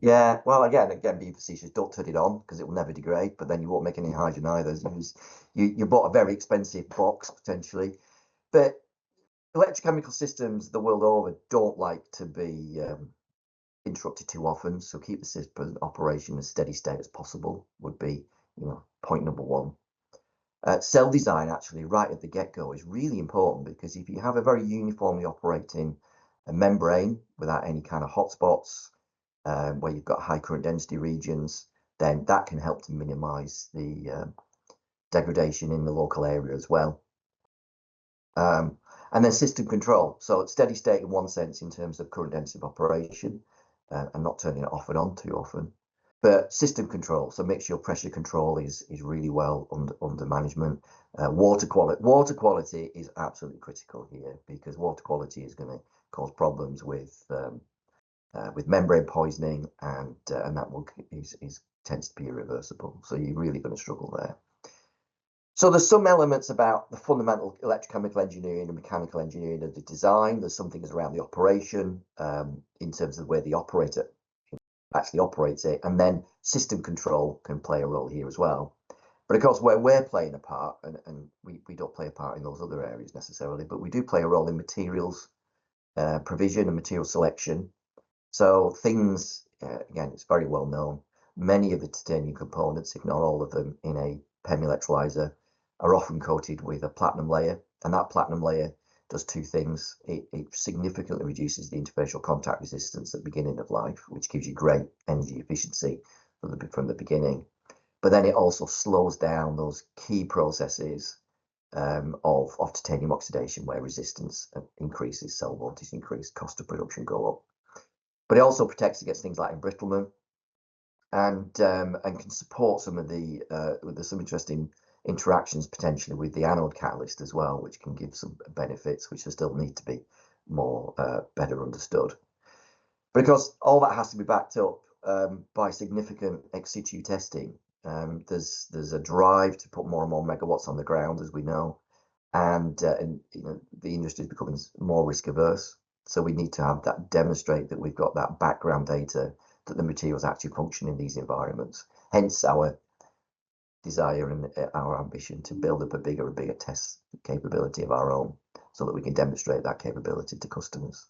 Yeah, well, again, being facetious, don't turn it on because it will never degrade, but then you won't make any hydrogen either. You bought a very expensive box potentially. But electrochemical systems the world over don't like to be interrupted too often, so keep the system operation as steady state as possible would be, point number one. Cell design, actually, right at the get-go is really important, because if you have a very uniformly operating membrane without any kind of hotspots, where you've got high current density regions, then that can help to minimize the degradation in the local area as well. And then system control. So it's steady state in one sense in terms of current density of operation, and not turning it off and on too often. But system control, so make sure pressure control is really well under management. Water quality is absolutely critical here, because water quality is going to cause problems with membrane poisoning, and that tends to be irreversible. So you're really going to struggle there. So there's some elements about the fundamental electrochemical engineering and mechanical engineering of the design. There's some things around the operation, in terms of where the operator actually operates it, and then system control can play a role here as well. But of course, where we're playing a part, and we don't play a part in those other areas necessarily, but we do play a role in materials provision and material selection. So things, again, it's very well known, many of the titanium components, if not all of them, in a PEM electrolyser are often coated with a platinum layer, and that platinum layer does two things. It significantly reduces the interfacial contact resistance at the beginning of life, which gives you great energy efficiency from the beginning. But then it also slows down those key processes of titanium oxidation, where resistance increases, cell voltage increase, cost of production go up. But it also protects against things like embrittlement, and can support some of there's some interesting interactions potentially with the anode catalyst as well, which can give some benefits which still need to be better understood. But of course, all that has to be backed up by significant ex situ testing. There's a drive to put more and more megawatts on the ground, as we know, and the industry is becoming more risk averse. So we need to have that, demonstrate that we've got that background data, that the materials actually function in these environments. Hence our desire and our ambition to build up a bigger and bigger test capability of our own, so that we can demonstrate that capability to customers.